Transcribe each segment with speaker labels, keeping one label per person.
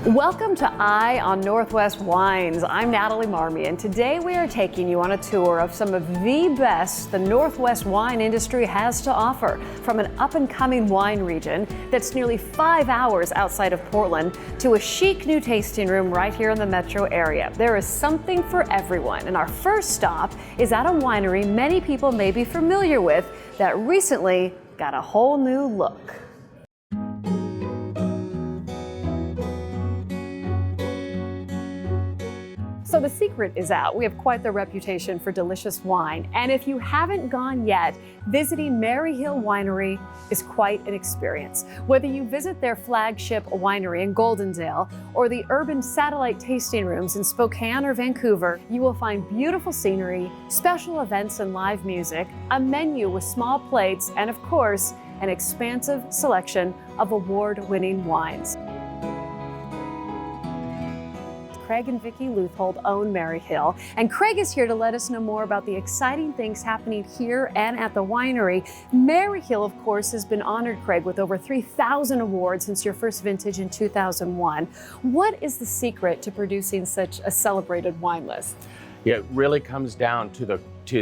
Speaker 1: Welcome to Eye on Northwest Wines. I'm Natalie Marmie, and today we are taking you on a tour of some of the best the Northwest wine industry has to offer. From an up-and-coming wine region that's nearly 5 hours outside of Portland to a chic new tasting room right here in the metro area. There is something for everyone, and our first stop is at a winery many people may be familiar with that recently got a whole new look. So the secret is out. We have quite the reputation for delicious wine. And if you haven't gone yet, visiting Maryhill Winery is quite an experience. Whether you visit their flagship winery in Goldendale or the urban satellite tasting rooms in Spokane or Vancouver, you will find beautiful scenery, special events and live music, a menu with small plates, and of course, an expansive selection of award-winning wines. Craig and Vicki Leuthold own Maryhill, and Craig is here to let us know more about the exciting things happening here and at the winery. Maryhill, of course, has been honored, Craig, with over 3,000 awards since your first vintage in 2001. What is the secret to producing such a celebrated wine list?
Speaker 2: Yeah, it really comes down to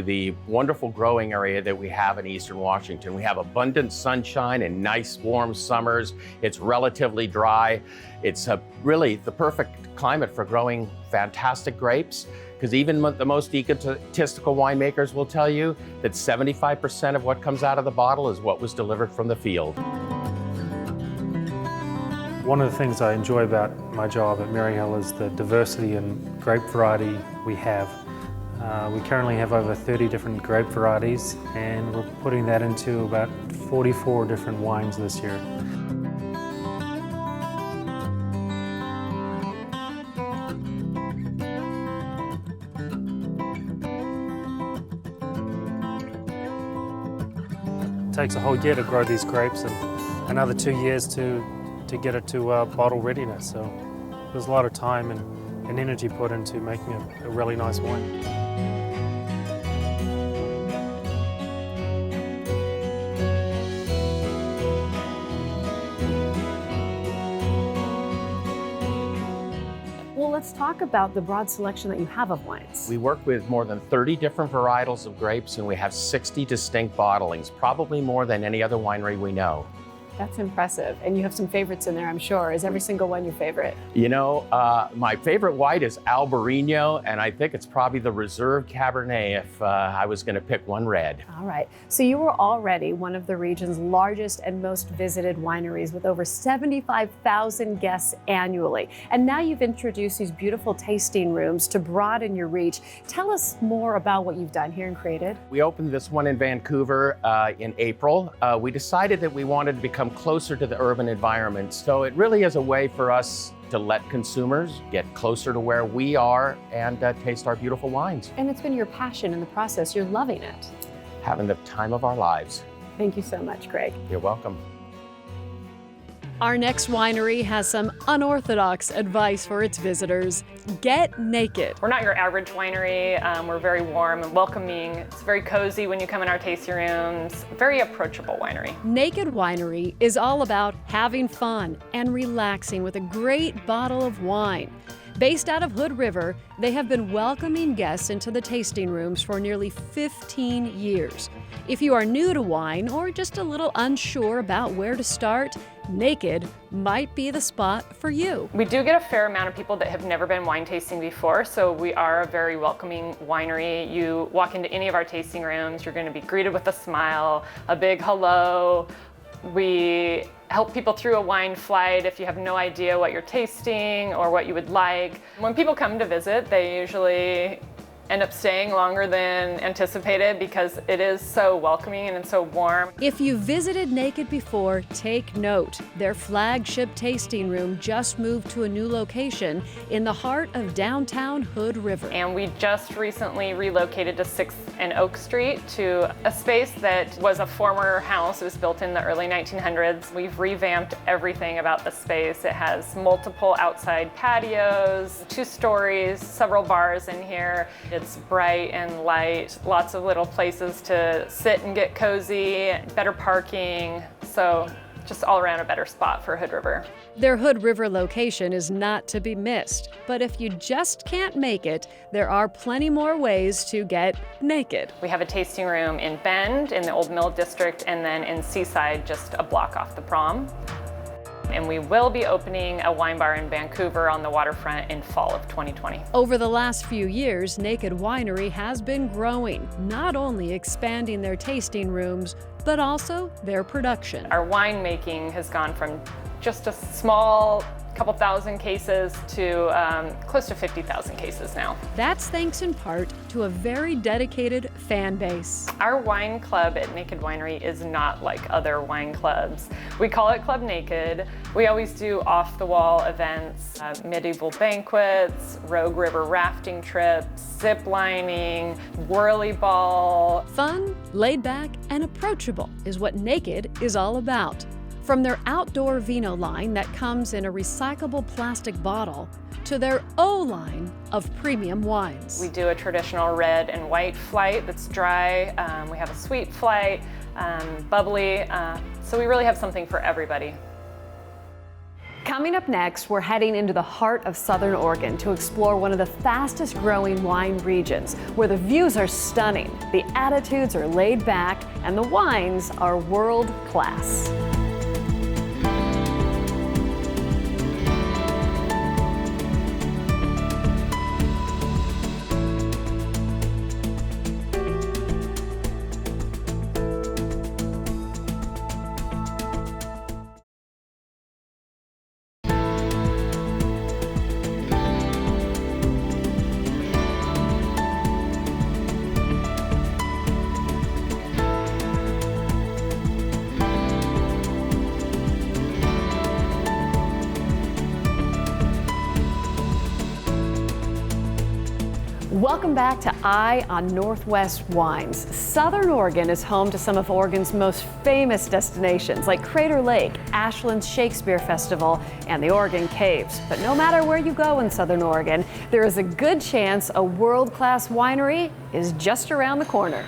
Speaker 2: the wonderful growing area that we have in Eastern Washington. We have abundant sunshine and nice warm summers. It's relatively dry. It's really the perfect climate for growing fantastic grapes, because even the most egotistical winemakers will tell you that 75% of what comes out of the bottle is what was delivered from the field.
Speaker 3: One of the things I enjoy about my job at Maryhill is the diversity in grape variety we have. We currently have over 30 different grape varieties, and we're putting that into about 44 different wines this year. It takes a whole year to grow these grapes and another 2 years to get it to bottle readiness. So there's a lot of time and energy put into making a really nice wine.
Speaker 1: Well, let's talk about the broad selection that you have of wines.
Speaker 2: We work with more than 30 different varietals of grapes, and we have 60 distinct bottlings, probably more than any other winery we know.
Speaker 1: That's impressive. And you have some favorites in there, I'm sure. Is every single one your favorite?
Speaker 2: You know, my favorite white is Albarino, and I think it's probably the Reserve Cabernet if I was going to pick one red.
Speaker 1: All right. So you were already one of the region's largest and most visited wineries with over 75,000 guests annually. And now you've introduced these beautiful tasting rooms to broaden your reach. Tell us more about what you've done here and created.
Speaker 2: We opened this one in Vancouver in April. We decided that we wanted to become closer to the urban environment. So it really is a way for us to let consumers get closer to where we are and taste our beautiful wines.
Speaker 1: And it's been your passion in the process. You're loving it.
Speaker 2: Having the time of our lives.
Speaker 1: Thank you so much, Craig.
Speaker 2: You're welcome.
Speaker 1: Our next winery has some unorthodox advice for its visitors. Get naked.
Speaker 4: We're not your average winery. We're very warm and welcoming. It's very cozy when you come in our tasting rooms. Very approachable winery.
Speaker 1: Naked Winery is all about having fun and relaxing with a great bottle of wine. Based out of Hood River, they have been welcoming guests into the tasting rooms for nearly 15 years. If you are new to wine or just a little unsure about where to start, Naked might be the spot for you.
Speaker 4: We do get a fair amount of people that have never been wine tasting before, so we are a very welcoming winery. You walk into any of our tasting rooms, you're going to be greeted with a smile, a big hello. We help people through a wine flight if you have no idea what you're tasting or what you would like. When people come to visit, they usually end up staying longer than anticipated because it is so welcoming and it's so warm.
Speaker 1: If you visited Naked before, take note. Their flagship tasting room just moved to a new location in the heart of downtown Hood River.
Speaker 4: And we just recently relocated to 6th and Oak Street to a space that was a former house. It was built in the early 1900s. We've revamped everything about the space. It has multiple outside patios, 2 stories, several bars in here. It's bright and light, lots of little places to sit and get cozy, better parking. So just all around a better spot for Hood River.
Speaker 1: Their Hood River location is not to be missed, but if you just can't make it, there are plenty more ways to get naked.
Speaker 4: We have a tasting room in Bend in the Old Mill District, and then in Seaside, just a block off the prom. And we will be opening a wine bar in Vancouver on the waterfront in fall of 2020.
Speaker 1: Over the last few years, Naked Winery has been growing, not only expanding their tasting rooms, but also their production.
Speaker 4: Our winemaking has gone from just a small couple thousand cases to close to 50,000 cases now.
Speaker 1: That's thanks in part to a very dedicated fan base.
Speaker 4: Our wine club at Naked Winery is not like other wine clubs. We call it Club Naked. We always do off-the-wall events, medieval banquets, Rogue River rafting trips, zip lining, whirly ball.
Speaker 1: Fun, laid back, and approachable is what Naked is all about. From their outdoor vino line that comes in a recyclable plastic bottle to their O line of premium wines.
Speaker 4: We do a traditional red and white flight that's dry. We have a sweet flight, bubbly. So we really have something for everybody.
Speaker 1: Coming up next, we're heading into the heart of Southern Oregon to explore one of the fastest growing wine regions, where the views are stunning, the attitudes are laid back, and the wines are world class. Welcome back to Eye on Northwest Wines. Southern Oregon is home to some of Oregon's most famous destinations like Crater Lake, Ashland's Shakespeare Festival, and the Oregon Caves. But no matter where you go in Southern Oregon, there is a good chance a world-class winery is just around the corner.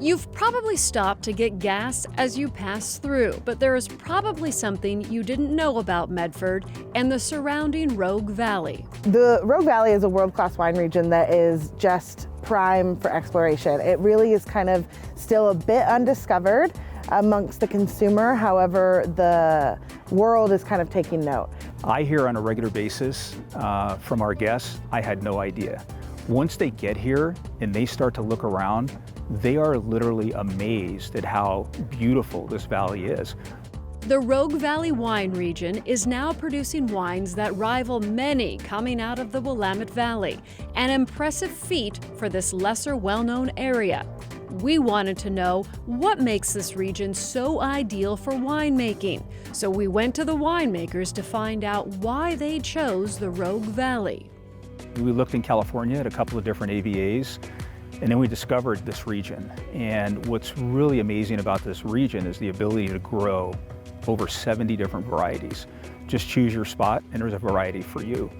Speaker 1: You've probably stopped to get gas as you pass through, but there is probably something you didn't know about Medford and the surrounding Rogue Valley.
Speaker 5: The Rogue Valley is a world-class wine region that is just prime for exploration. It really is kind of still a bit undiscovered amongst the consumer. However, the world is kind of taking note.
Speaker 6: I hear on a regular basis from our guests, I had no idea. Once they get here and they start to look around, they are literally amazed at how beautiful this valley is.
Speaker 1: The Rogue Valley wine region is now producing wines that rival many coming out of the Willamette Valley, an impressive feat for this lesser well-known area. We wanted to know what makes this region so ideal for winemaking, so we went to the winemakers to find out why they chose the Rogue Valley.
Speaker 6: We looked in California at a couple of different AVAs, and then we discovered this region. And what's really amazing about this region is the ability to grow over 70 different varieties. Just choose your spot and there's a variety for you.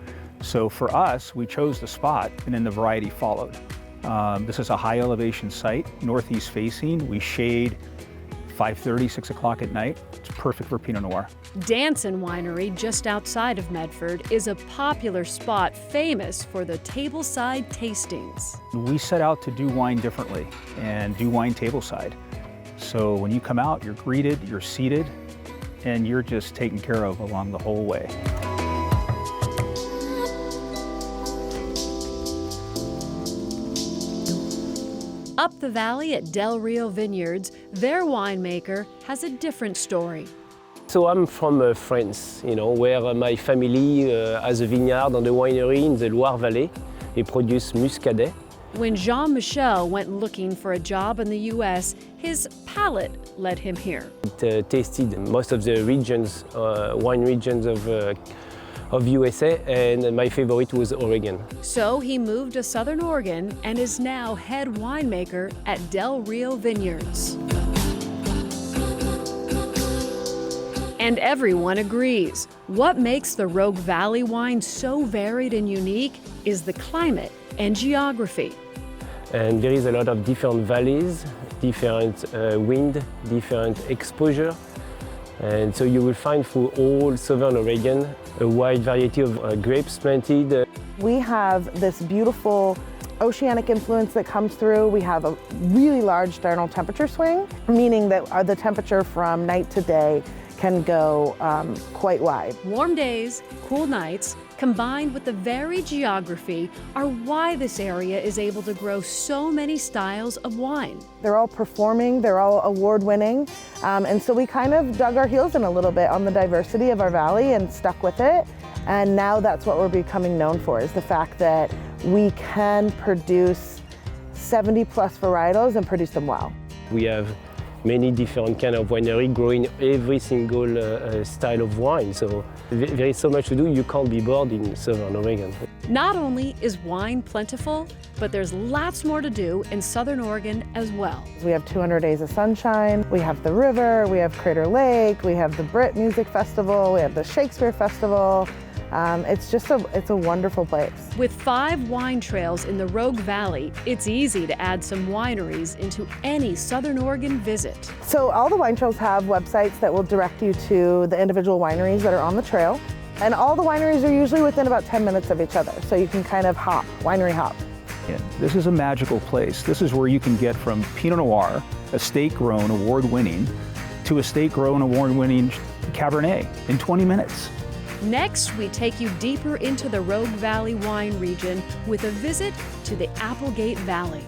Speaker 6: So for us, we chose the spot and then the variety followed. This is a high elevation site, northeast facing. We shade 5:30, 6 o'clock at night. It's perfect for Pinot Noir.
Speaker 1: Danson Winery, just outside of Medford, is a popular spot famous for the tableside tastings.
Speaker 6: We set out to do wine differently and do wine tableside. So when you come out, you're greeted, you're seated, and you're just taken care of along the whole way.
Speaker 1: Up the valley at Del Rio Vineyards, their winemaker has a different story.
Speaker 7: So I'm from France, where my family has a vineyard and a winery in the Loire Valley. They produce muscadet.
Speaker 1: When Jean-Michel went looking for a job in the U.S., his palate led him here.
Speaker 7: It tasted most of the regions, wine regions of USA, and my favorite was Oregon.
Speaker 1: So he moved to Southern Oregon and is now head winemaker at Del Rio Vineyards. And everyone agrees. What makes the Rogue Valley wine so varied and unique is the climate and geography.
Speaker 7: And there is a lot of different valleys different wind, different exposure. And so you will find through all southern Oregon a wide variety of grapes planted.
Speaker 5: We have this beautiful oceanic influence that comes through. We have a really large diurnal temperature swing, meaning that the temperature from night to day can go quite wide.
Speaker 1: Warm days, cool nights, combined with the varied geography are why this area is able to grow so many styles of wine.
Speaker 5: They're all performing, they're all award-winning, and so we kind of dug our heels in a little bit on the diversity of our valley and stuck with it. And now that's what we're becoming known for, is the fact that we can produce 70 plus varietals and produce them well.
Speaker 7: We have many different kind of winery growing every single style of wine. So there is so much to do, you can't be bored in southern Oregon.
Speaker 1: Not only is wine plentiful, but there's lots more to do in southern Oregon as well.
Speaker 5: We have 200 days of sunshine, we have the river, we have Crater Lake, we have the Brit Music Festival, we have the Shakespeare Festival. It's a wonderful place.
Speaker 1: With 5 wine trails in the Rogue Valley, it's easy to add some wineries into any Southern Oregon visit.
Speaker 5: So all the wine trails have websites that will direct you to the individual wineries that are on the trail. And all the wineries are usually within about 10 minutes of each other. So you can kind of hop, winery hop.
Speaker 6: And this is a magical place. This is where you can get from Pinot Noir, estate-grown, award-winning, to estate-grown, award-winning Cabernet in 20 minutes.
Speaker 1: Next, we take you deeper into the Rogue Valley wine region with a visit to the Applegate Valley.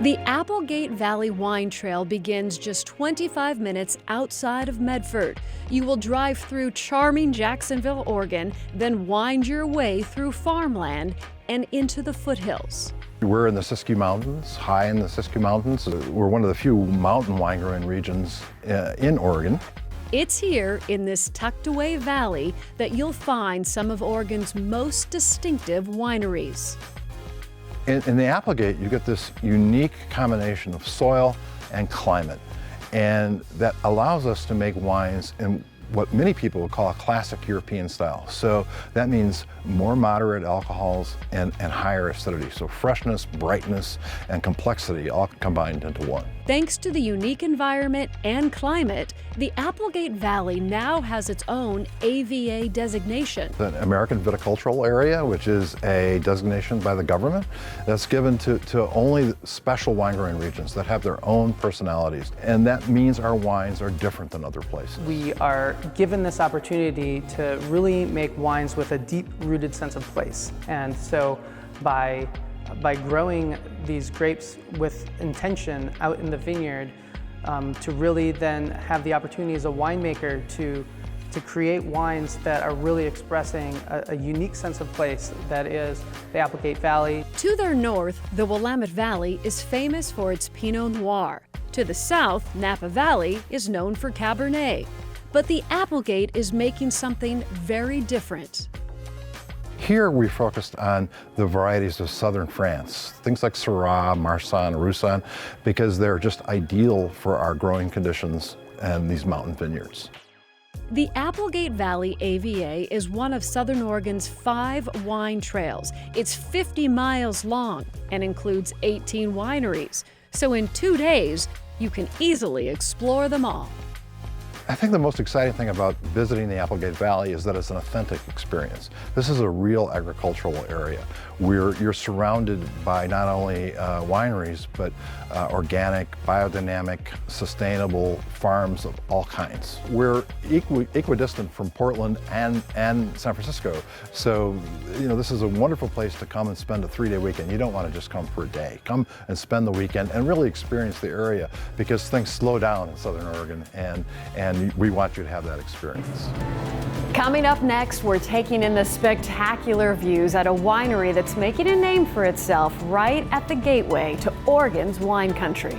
Speaker 1: The Applegate Valley Wine Trail begins just 25 minutes outside of Medford. You will drive through charming Jacksonville, Oregon, then wind your way through farmland and into the foothills.
Speaker 8: We're in the Siskiyou Mountains, high in the Siskiyou Mountains. We're one of the few mountain wine growing regions in Oregon.
Speaker 1: It's here in this tucked away valley that you'll find some of Oregon's most distinctive wineries.
Speaker 8: In the Applegate, you get this unique combination of soil and climate, and that allows us to make wines in what many people would call a classic European style. So that means more moderate alcohols and higher acidity. So freshness, brightness, and complexity all combined into one.
Speaker 1: Thanks to the unique environment and climate, the Applegate Valley now has its own AVA designation.
Speaker 8: The American Viticultural Area, which is a designation by the government that's given to only special wine growing regions that have their own personalities. And that means our wines are different than other places.
Speaker 9: We are given this opportunity to really make wines with a deep-rooted sense of place. And so by growing these grapes with intention out in the vineyard, to really then have the opportunity as a winemaker to create wines that are really expressing a unique sense of place that is the Applegate Valley.
Speaker 1: To their north, the Willamette Valley is famous for its Pinot Noir. To the south, Napa Valley is known for Cabernet. But the Applegate is making something very different.
Speaker 8: Here we focused on the varieties of southern France, things like Syrah, Marsanne, Roussanne, because they're just ideal for our growing conditions and these mountain vineyards.
Speaker 1: The Applegate Valley AVA is one of Southern Oregon's 5 wine trails. It's 50 miles long and includes 18 wineries. So in 2 days, you can easily explore them all.
Speaker 8: I think the most exciting thing about visiting the Applegate Valley is that it's an authentic experience. This is a real agricultural area where you're surrounded by not only wineries, but organic, biodynamic, sustainable farms of all kinds. We're equidistant from Portland and San Francisco. So, this is a wonderful place to come and spend a 3-day weekend. You don't want to just come for a day. Come and spend the weekend and really experience the area, because things slow down in Southern Oregon, and we want you to have that experience.
Speaker 1: Coming up next, we're taking in the spectacular views at a winery that's making a name for itself right at the gateway to Oregon's wine country.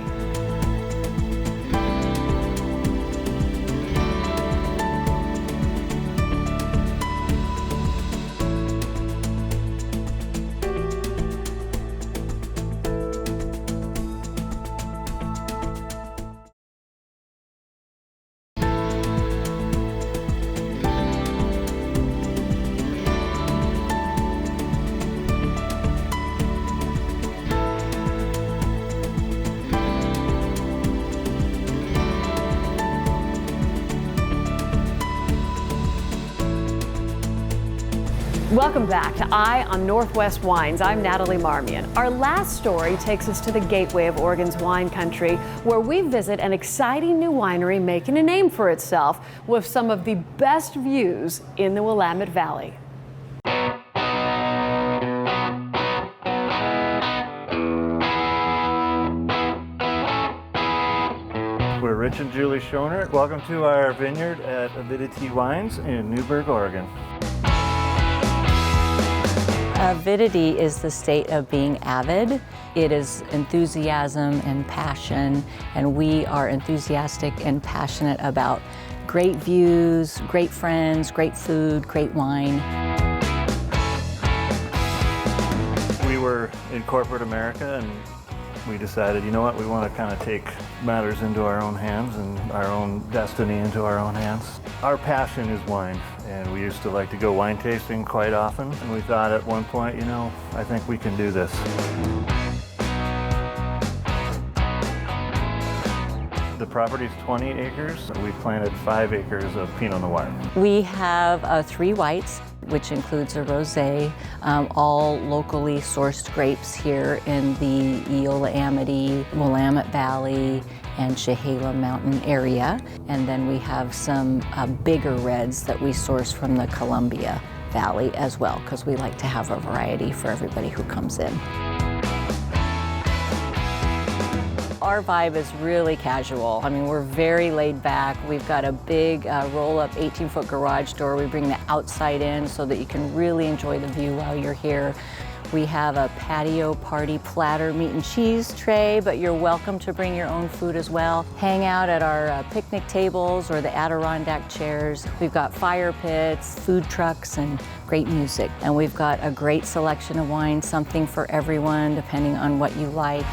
Speaker 1: Welcome back to Eye on Northwest Wines. I'm Natalie Marmion. Our last story takes us to the gateway of Oregon's wine country, where we visit an exciting new winery making a name for itself with some of the best views in the Willamette Valley.
Speaker 10: We're Rich and Julie Schoner. Welcome to our vineyard at Avidity Wines in Newberg, Oregon.
Speaker 11: Avidity is the state of being avid. It is enthusiasm and passion, and we are enthusiastic and passionate about great views, great friends, great food, great wine.
Speaker 10: We were in corporate America and we decided, you know what, we want to kind of take matters into our own hands and our own destiny into our own hands. Our passion is wine, and we used to like to go wine tasting quite often, and we thought at one point, you know, I think we can do this. The property's 20 acres. We planted 5 acres of Pinot Noir.
Speaker 11: We have 3 whites, which includes a rosé, all locally sourced grapes here in the Eola-Amity, Willamette Valley, and Chehalem Mountain area. And then we have some bigger reds that we source from the Columbia Valley as well, because we like to have a variety for everybody who comes in. Our vibe is really casual. I mean, we're very laid back. We've got a big roll-up 18-foot garage door. We bring the outside in so that you can really enjoy the view while you're here. We have a patio party platter meat and cheese tray, but you're welcome to bring your own food as well. Hang out at our picnic tables or the Adirondack chairs. We've got fire pits, food trucks, and great music. And we've got a great selection of wine, something for everyone, depending on what you like.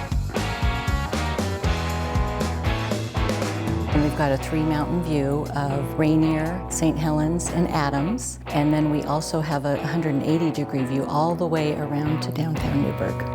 Speaker 11: And we've got a 3-mountain view of Rainier, St. Helens, and Adams. And then we also have a 180-degree view all the way around to downtown Newberg.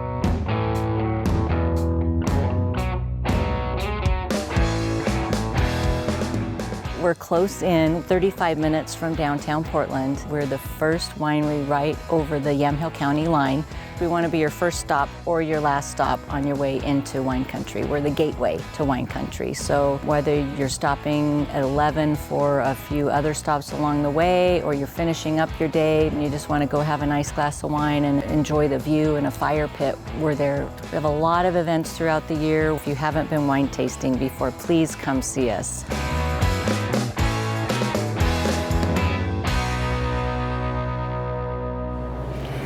Speaker 11: We're close in, 35 minutes from downtown Portland. We're the first winery right over the Yamhill County line. We want to be your first stop or your last stop on your way into wine country. We're the gateway to wine country. So whether you're stopping at 11 for a few other stops along the way, or you're finishing up your day and you just want to go have a nice glass of wine and enjoy the view in a fire pit, we're there. We have a lot of events throughout the year. If you haven't been wine tasting before, please come see us.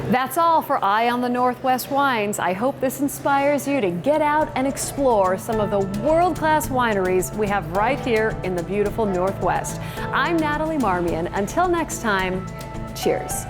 Speaker 1: That's all for Eye on the Northwest Wines. I hope this inspires you to get out and explore some of the world-class wineries we have right here in the beautiful Northwest. I'm Natalie Marmion. Until next time, cheers.